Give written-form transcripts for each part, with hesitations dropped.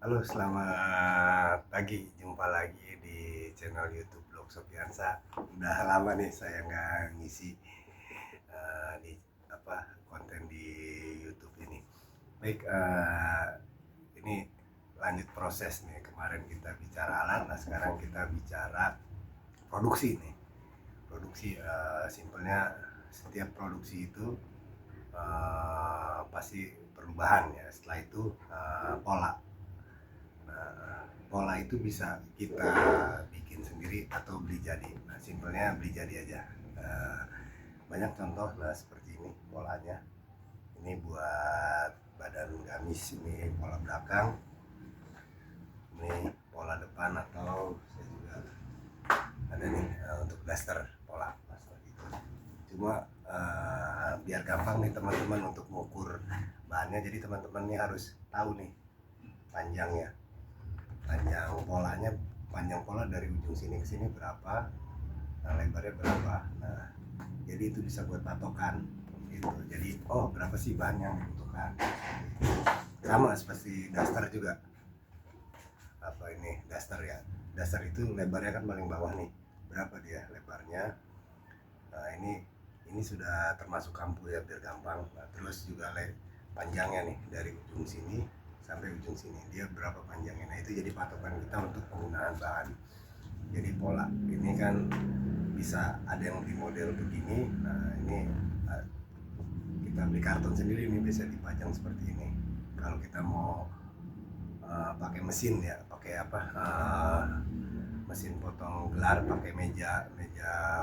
Halo, selamat pagi. Jumpa lagi di channel YouTube Blog Sopiansa. Udah lama nih saya nggak ngisi di konten di YouTube ini. Baik, ini lanjut proses nih. Kemarin kita bicara alat, nah sekarang kita bicara produksi nih. Produksi, simpelnya setiap produksi itu pasti perubahan ya. Setelah itu pola. Nah, pola itu bisa kita bikin sendiri atau beli jadi. Nah, simpelnya beli jadi aja. Nah, banyak contoh, nah seperti ini polanya. Ini buat badan gamis, ini pola belakang, ini pola depan, atau saya juga ada nih untuk daster pola seperti itu. Cuma biar gampang nih teman-teman untuk mengukur bahannya, jadi teman-teman nih harus tahu nih panjangnya, panjang pola dari ujung sini ke sini berapa, nah lebarnya berapa. Nah, jadi itu bisa buat patokan gitu. Jadi berapa sih bahan yang dibutuhkan. Sama seperti daster juga. Apa ini daster ya, daster itu lebarnya kan paling bawah nih, berapa dia lebarnya. Nah, ini sudah termasuk kampu ya, biar gampang. Nah, terus juga panjangnya nih dari ujung sini sampai ujung sini, dia berapa panjangnya. Nah, itu jadi patokan kita untuk penggunaan bahan. Jadi pola ini kan bisa ada yang di model begini. Nah, ini kita beli karton sendiri, ini bisa dipajang seperti ini. Kalau kita mau pakai mesin ya, pakai mesin potong gelar, pakai meja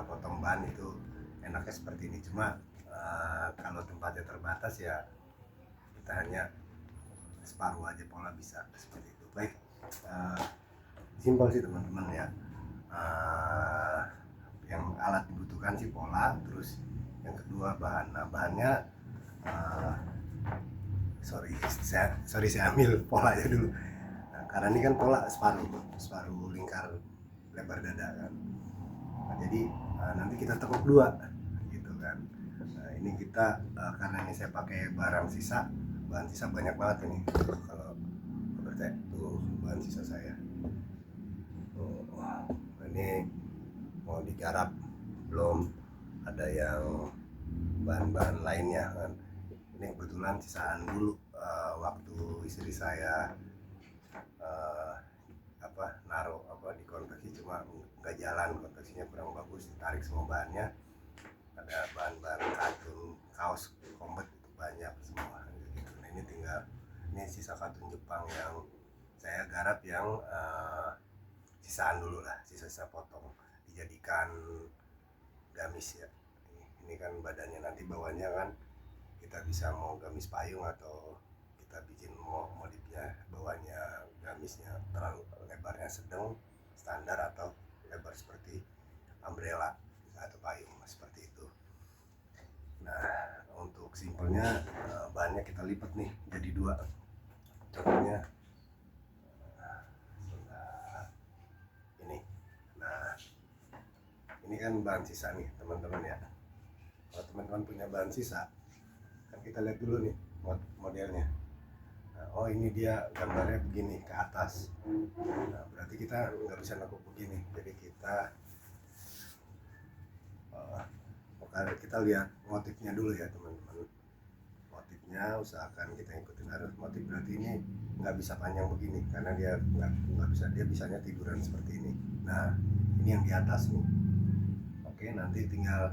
potong ban, itu enaknya seperti ini. Cuma kalau tempatnya terbatas ya kita hanya separuh aja pola, bisa seperti itu. Baik, simpel sih teman-teman ya. Yang alat dibutuhkan sih pola, terus yang kedua bahan. Nah, bahannya saya ambil polanya dulu. Nah, karena ini kan pola separuh lingkar lebar dada kan. Nah, jadi nanti kita tekuk dua gitu kan. Nah, ini kita karena ini saya pakai bahan sisa banyak banget ini. Kalau percaya tuh bahan sisa saya. Ini mau digarap belum, ada yang bahan-bahan lainnya kan. Ini kebetulan sisaan dulu waktu istri saya naruh di konveksi, cuma nggak jalan, konveksinya kurang bagus, ditarik semua bahannya. Ada bahan-bahan katun, kaos kompet itu banyak semua gitu. Nah, ini tinggal, ini sisa katun Jepang yang saya garap, yang sisaan dulu lah, sisa-sisa potong dijadikan gamis ya. Ini kan badannya, nanti bawahnya kan kita bisa mau gamis payung, atau kita bikin mau modifnya bawahnya gamisnya terlalu lebarnya sedang standar, atau lebar seperti umbrella atau payung seperti itu. Nah, untuk simpelnya bahannya kita lipat nih jadi dua. Contohnya ini. Nah, ini kan bahan sisa nih teman-teman ya. Kalau teman-teman punya bahan sisa, kan kita lihat dulu nih modelnya. Nah, ini dia gambarnya begini ke atas. Nah, berarti kita nggak bisa nekuk begini. Jadi kita kita lihat motifnya dulu ya teman-teman. Motifnya usahakan kita ikutin arus motif. Berarti ini nggak bisa panjang begini, karena dia nggak bisa, dia bisanya tiduran seperti ini. Nah, ini yang di atas nih. Oke, nanti tinggal,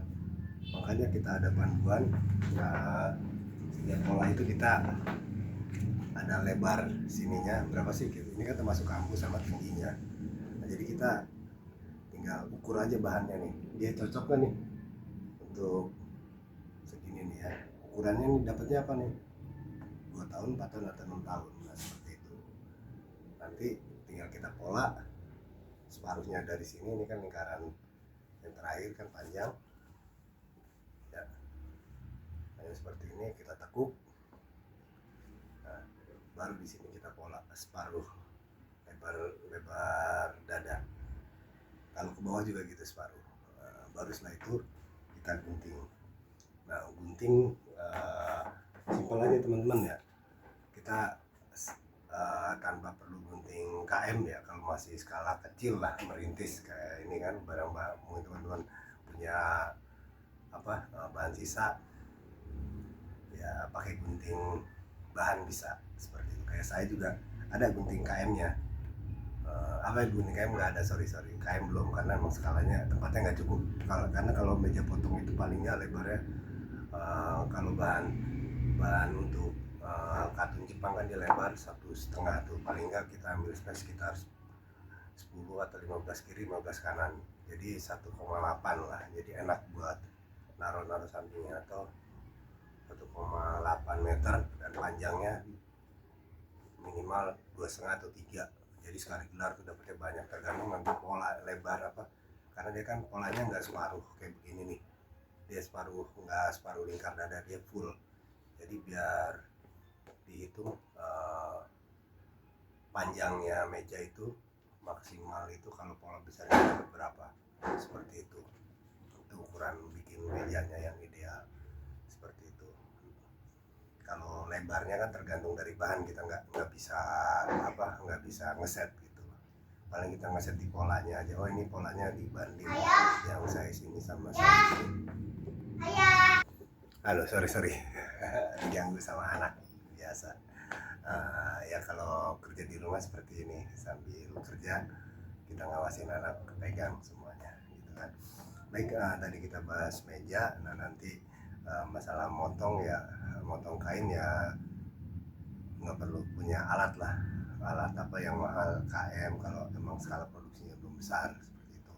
makanya kita ada panduan. Setiap pola itu kita ada lebar sininya berapa sih gitu. Ini kan termasuk kampu sama tingginya. Nah, jadi kita tinggal ukur aja bahannya nih, dia cocok kan nih untuk segini nih ya. Ukurannya nih dapatnya apa nih, 2 tahun, 4 tahun, atau 6 tahun. Nah, seperti itu. Nanti tinggal kita pola separuhnya dari sini. Ini kan lingkaran yang terakhir kan panjang ya, hanya seperti ini kita tekuk. Nah, baru di sini kita pola separuh lebar dada. Kalau ke bawah juga gitu separuh. Baru setelah itu kita gunting. Nah, gunting simpel aja teman-teman ya. Kita tanpa perlu gunting KM ya, kalau masih skala kecil lah, merintis kayak ini kan, barang mungkin teman-teman punya bahan sisa ya, pakai gunting bahan bisa seperti itu. Kayak saya juga ada gunting KM-nya. Gunting KM nggak ada, sorry KM belum, karena emang skalanya tempatnya nggak cukup. Karena kalau meja potong itu palingnya lebarnya, kalau bahan untuk katun Jepang kan dia lebar 1,5 tuh, paling nggak kita ambil space sekitar 10 atau 15 kiri 15 kanan, jadi 1,8 lah, jadi enak buat naruh sampingnya. Atau 1,8 meter dan panjangnya minimal 2,5 atau 3, jadi sekali gelar tuh dapetnya banyak, tergantung nanti pola lebar apa, karena dia kan polanya nggak separuh kayak begini nih, dia nggak separuh lingkar dada, dia full. Jadi biar dihitung panjangnya meja itu maksimal itu kalau pola besarnya dapat berapa, seperti itu ukuran bikin mejanya yang ideal, seperti itu. Kalau lebarnya kan tergantung dari bahan, kita nggak bisa ngeset gitu, paling kita ngeset di polanya aja. Oh ini polanya dibanding yang size ini sama size ini. Halo, sorry diganggu sama anak biasa. Ya kalau kerja di rumah seperti ini, sambil kerja kita ngawasin anak, kepegang semuanya gitu kan. Baik, tadi kita bahas meja. Nah nanti masalah motong kain ya nggak perlu punya alat apa yang mahal KM, kalau emang skala produksinya belum besar seperti itu.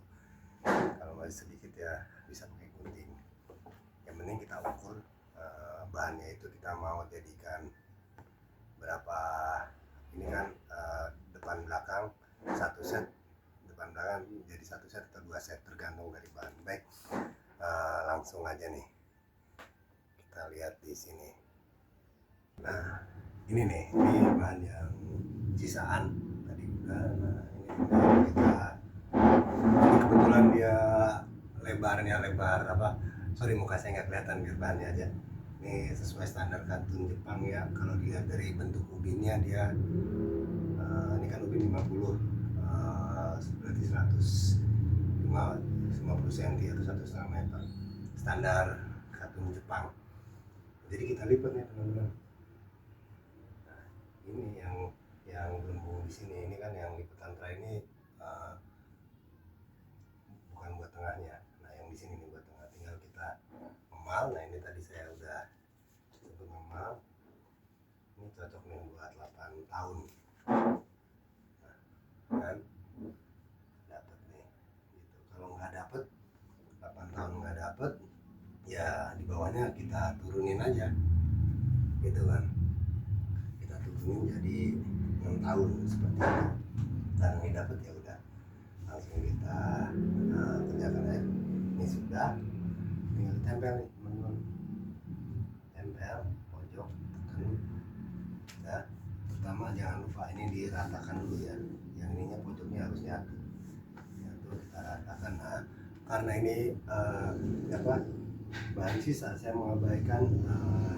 Kalau masih sedikit ya bisa pakai gunting. Yang penting kita ukur bahannya itu kita mau jadikan berapa. Ini kan depan belakang satu set, depan belakang jadi satu set atau 2 set tergantung dari bahan. Baik, langsung aja nih kita lihat di sini. Nah ini bahan yang sisaan tadi udah. Nah ini kebetulan dia lebarnya lebar muka saya nggak kelihatan, biar bahannya aja. Ini sesuai standar katun Jepang ya. Kalau dilihat dari bentuk ubinnya dia ini kan ubin 50, berarti 150 cm atau 1,5 meter standar katun Jepang. Jadi kita lipat nih teman-teman. Nah, ini yang gelembung di sini, ini kan yang lipatan terakhir ini bukan buat tengahnya. Nah yang di sini nih buat tengah, tinggal kita memal. Nah ini tadi saya udah sebut memal. Ini cocok nih buat 8 tahun. Nah kan dapet nih gitu. Kalau nggak dapet 8 tahun nggak dapet ya di bawahnya kita turunin aja gitu kan, kita turunin jadi 6 tahun seperti itu. Dan ini dapet ya udah langsung kita kerjakan aja. Ini sudah, tinggal ditempel nih teman-teman, tempel pojok, tekan ya. Pertama jangan lupa ini diratakan dulu ya, yang ininya pojoknya harus nyatu kita ratakan. Nah karena ini bahan sisa, saya mengabaikan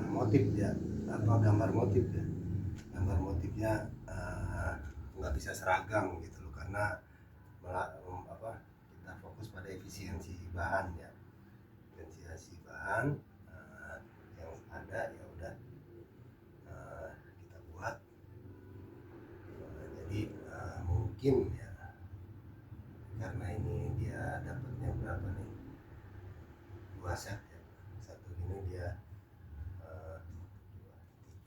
motif ya, gambar motif ya. Gambar motifnya nggak bisa seragam gitu loh, karena kita fokus pada efisiensi bahan ya, efisiensi bahan yang ada ya udah kita buat. Jadi mungkin ya karena ini dia dapatnya berapa nih, 2 set ya, satu ini dia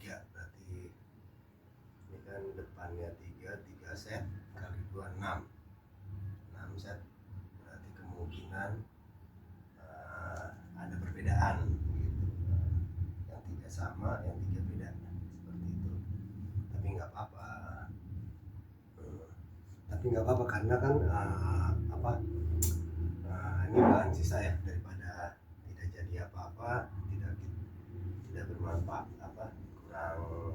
3, berarti ini kan depannya 3 set kali 2 6 set, berarti kemungkinan ada perbedaan gitu. Yang 3 sama, yang 3 beda seperti itu. Tapi nggak apa-apa karena kan ini bahan sisa ya, daripada tidak jadi apa-apa, tidak bermanfaat, kurang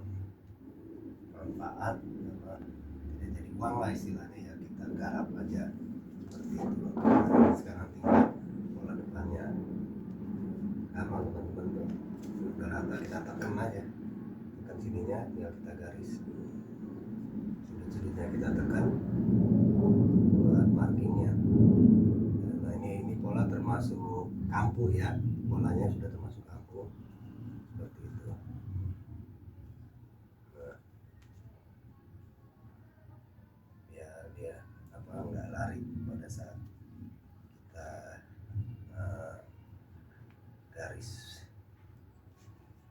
manfaat, tidak jadi uang lah istilahnya ya, kita garap aja seperti itu. Sekarang tinggal pola depannya gampang teman-teman tuh, udah rata kita tekan aja, tekan sininya tinggal kita garis kita tekan buat markingnya. Nah ini pola termasuk kampu ya, polanya sudah termasuk kampu seperti itu. Nah, biar dia nggak lari pada saat kita garis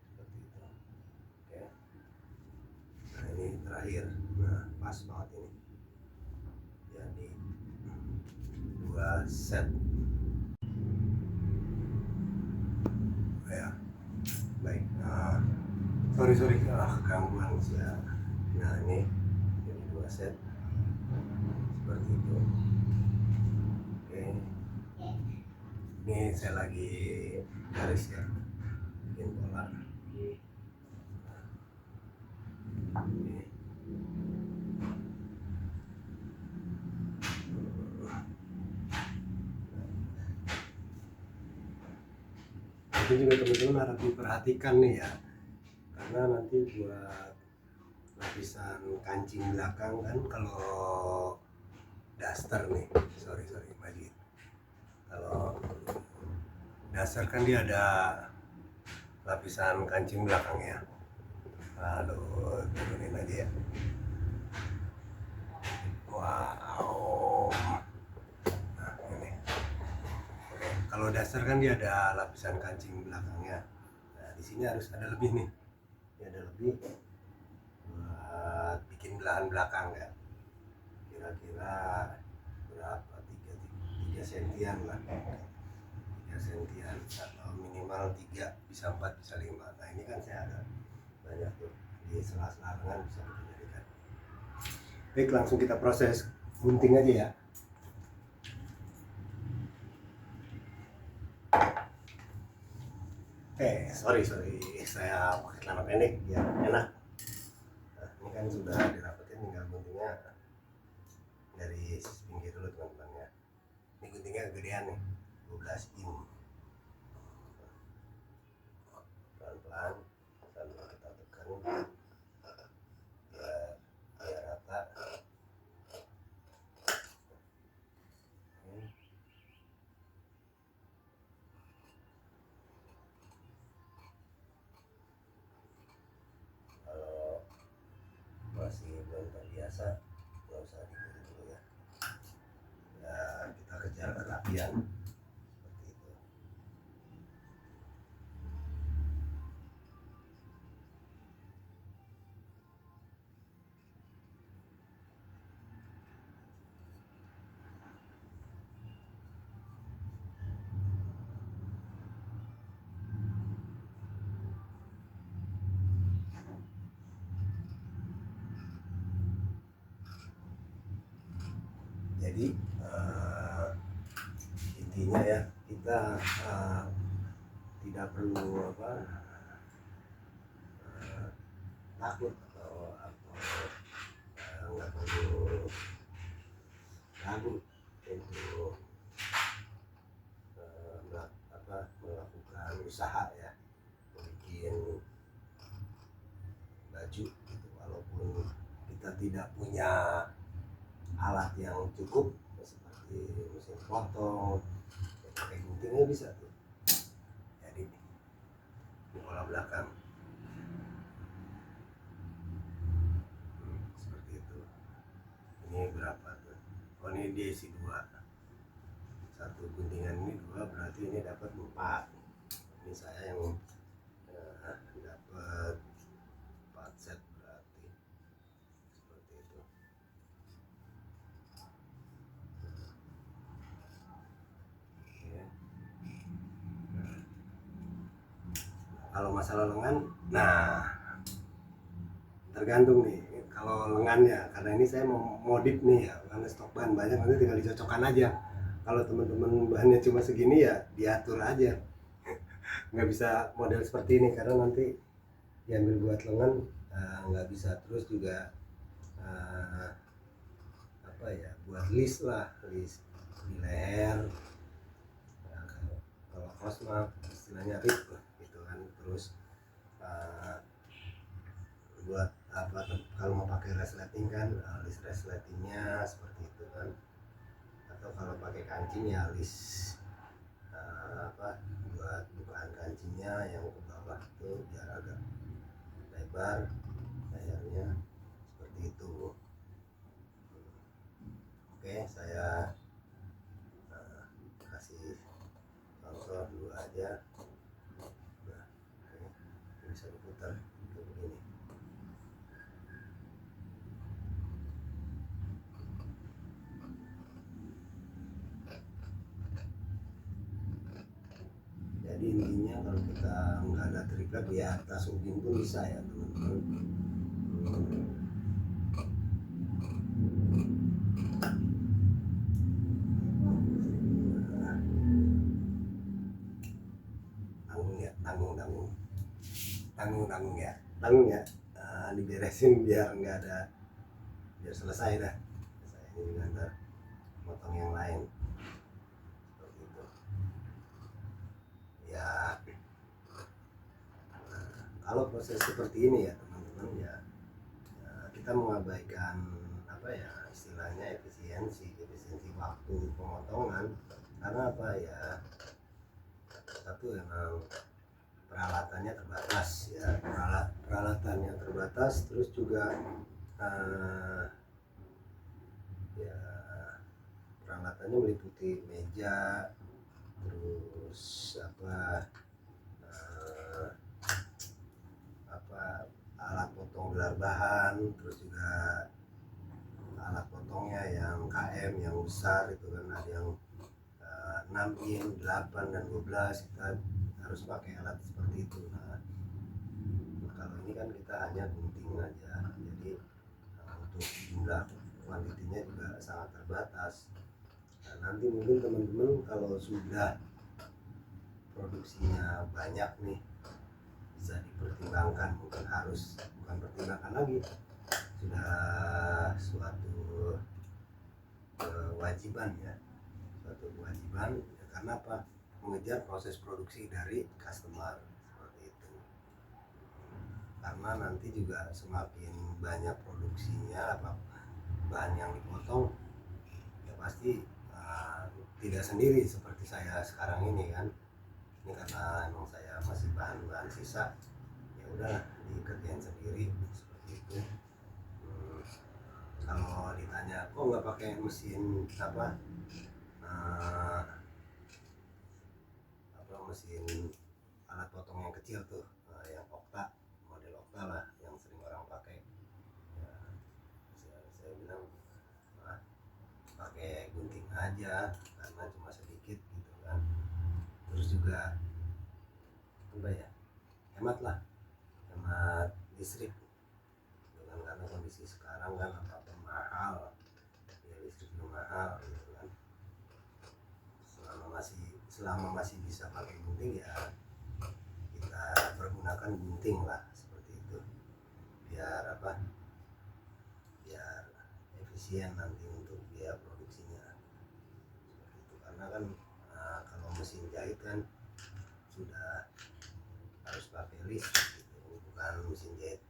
seperti itu. Oke. Nah ini terakhir, nah pas banget ini, jadi 2 set ya. Baik, sorry gangguan ya. Nah ini jadi 2 set seperti itu. Oke, ini saya lagi garis ya, bikin pola. Oke. Itu juga teman-teman harus diperhatikan nih ya, karena nanti buat lapisan kancing belakang kan, kalau daster nih, sorry maju. Kalau daster kan dia ada lapisan kancing belakangnya. Lalu turunin aja ya. Wow. Nah ini. Oke. Kalau daster kan dia ada lapisan kancing belakangnya. Nah di sini harus ada lebih nih. Ini ada lebih buat bikin belahan belakang ya. Kira-kira berapa? 3 sentian lah. 3 sentian atau minimal 3, bisa 4, bisa 5. Nah ini kan saya ada banyak tuh di sela-sela lengan, bisa kita jadikan. Baik, langsung kita proses gunting aja ya. Sorry saya pakai celana pendek ya, enak. Nah ini kan sudah dirapetin, tinggal guntingnya dari pinggir dulu teman-teman ya. Ini guntingnya kegedean nih, 12 in. Pelan-pelan sambil kita tekan biar rata. Kalau masih belum terbiasa, nggak usah diikuti dulu ya. Kita kejar kerapian seperti itu. Jadi intinya ya, kita tidak perlu takut atau nggak perlu ragu untuk melakukan usaha ya, bikin baju gitu, walaupun kita tidak punya alat yang cukup seperti mesin potong, pakai guntingnya bisa tuh. Jadi di pola belakang seperti itu. Ini berapa tuh? Oh ini diisi 2. Satu guntingan ini 2, berarti ini dapat 4. Ini saya yang dapat 4 set, berarti seperti itu. Kalau masalah lengan, nah tergantung nih. Kalau lengannya, karena ini saya mau modif nih ya, karena stok bahan banyak, nanti tinggal dicocokkan aja. Kalau teman-teman bahannya cuma segini ya diatur aja, nggak bisa model seperti ini, karena nanti diambil buat lengan nggak bisa. Terus juga buat list di leher. Nah, kalau kaos mah istilahnya rib lah gitu kan. Terus buat kalau mau pakai resleting kan alis resletingnya seperti itu kan, atau kalau pakai kancing ya alis buat bukaan kancingnya yang ke bawah itu biar agak lebar layarnya seperti itu. Oke, saya kasih contoh dulu aja. Nah, ini bisa diputar begini. Jadi intinya kalau kita nggak ada triplek di atas ubin pun bisa ya teman-teman. Tanggung ya, diberesin biar nggak ada, biar selesai dah. Saya ini juga ntar potong yang lain seperti itu ya. Kalau proses seperti ini ya teman-teman ya, kita mengabaikan istilahnya efisiensi waktu pemotongan, karena ya satu emang peralatannya terbatas ya, peralatannya terbatas, terus juga ya peralatannya meliputi meja, terus alat potong gelar bahan, terus juga alat potongnya yang KM yang besar itu kan, ada yang 6 in, 8 dan 12, kita harus pakai alat seperti itu. Nah kalau ini kan kita hanya gunting aja, jadi untuk jumlah kuantitinya juga sangat terbatas. Nah, nanti mungkin teman-teman kalau sudah produksinya banyak nih, bisa dipertimbangkan, bukan pertimbangkan lagi, sudah suatu kewajiban ya, karena mengejar proses produksi dari customer seperti itu. Karena nanti juga semakin banyak produksinya, bahan yang dipotong ya pasti tidak sendiri seperti saya sekarang ini kan. Ini karena emang saya masih bahan sisa, ya udah dikerjain sendiri seperti itu. Kalau ditanya kok nggak pakai mesin mesin alat potong yang kecil tuh, yang model Okta lah yang sering orang pakai ya, saya bilang pakai gunting aja karena cuma sedikit gitu kan. Terus juga hemat listrik gitu kan, karena kondisi sekarang kan apa mahal ya, listrik mahal gitu kan. Selama masih bisa pakai gunting ya kita pergunakan gunting lah seperti itu, biar biar efisien nanti untuk biaya produksinya seperti itu. Karena kan kalau mesin jahit kan sudah harus pakai listrik gitu, bukan mesin jahit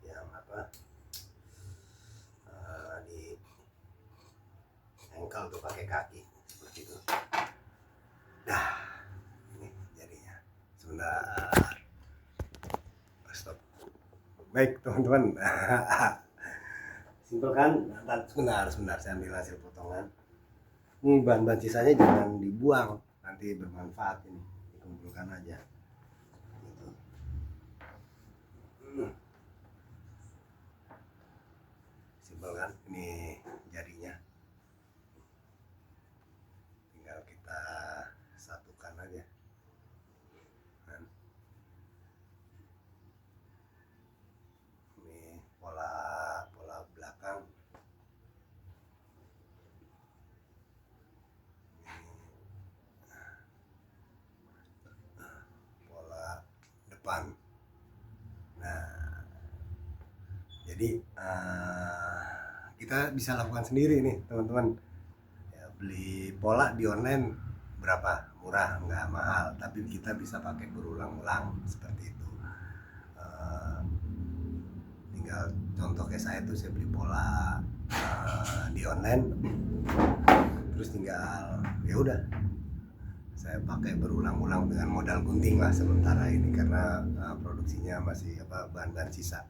yang di engkel tuh pakai kaki seperti itu. Nah ini jadinya sebentar, stop. Baik teman-teman, simpel kan? Sebentar saya ambil hasil potongan. Ini bahan sisanya jangan dibuang, nanti bermanfaat, ini dikumpulkan aja gitu. Simpel kan? Ini jadinya tinggal kita satukan aja kan. Ini pola belakang, pola depan. Nah jadi kita bisa lakukan sendiri nih teman-teman ya. Beli pola di online berapa, murah, nggak mahal, tapi kita bisa pakai berulang-ulang seperti itu. tinggal contoh kayak saya tuh, saya beli pola di online, terus tinggal ya udah saya pakai berulang-ulang dengan modal gunting lah sementara ini, karena produksinya masih bahan-bahan sisa,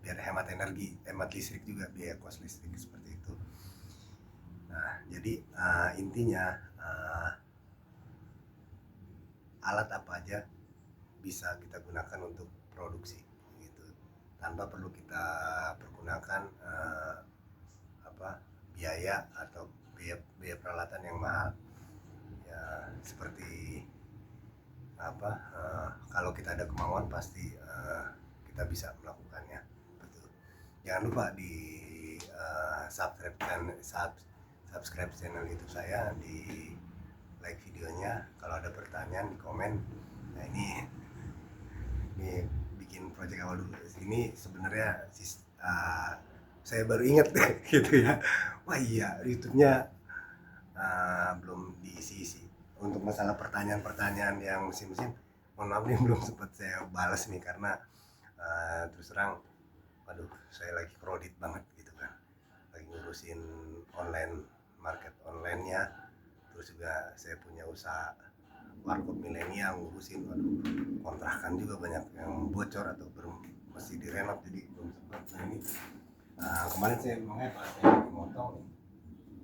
biar hemat energi, hemat listrik juga, biaya kos listrik seperti itu. Nah jadi intinya alat apa aja bisa kita gunakan untuk produksi gitu, tanpa perlu kita pergunakan biaya atau biaya peralatan yang mahal ya. Seperti kalau kita ada kemauan pasti kita bisa melakukannya, betul. Jangan lupa di subscribe channel YouTube saya, di like videonya, kalau ada pertanyaan di komen. Nah ini bikin project awal dulu. Ini sebenarnya saya baru ingat gitu ya, wah iya YouTube-nya belum diisi. Untuk masalah pertanyaan-pertanyaan yang musim-musim, mohon maaf nih belum sempat saya balas nih, karena terus terang waduh saya lagi kredit banget gitu kan, lagi ngurusin market online-nya, terus juga saya punya usaha warkop milenial, ngurusin, waduh kontrakan juga banyak yang bocor atau mesti direnov, jadi belum sempat. Nah ini kemarin saya pas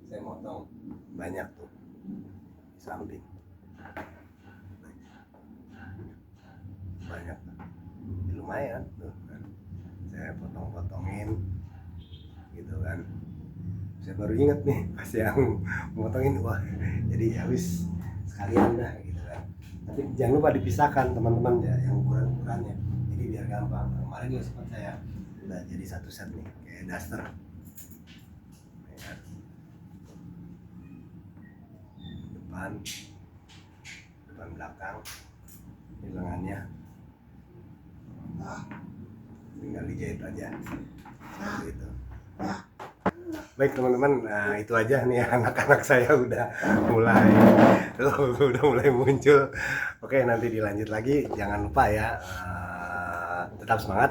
saya motong banyak tuh di samping, banyak lumayan tuh kan, saya potongin gitu kan. Saya baru ingat nih pas yang motongin, wah jadi habis sekalian dah gitu kan. Tapi jangan lupa dipisahkan teman-teman ya, yang ukuran-ukurannya, jadi biar gampang. Kemarin juga sempat saya udah jadi satu set nih kayak daster ya, depan belakang, ini lengannya tinggal dijahit aja seperti itu. Baik teman-teman, nah itu aja nih, anak-anak saya udah mulai muncul. Oke, nanti dilanjut lagi. Jangan lupa ya, tetap semangat.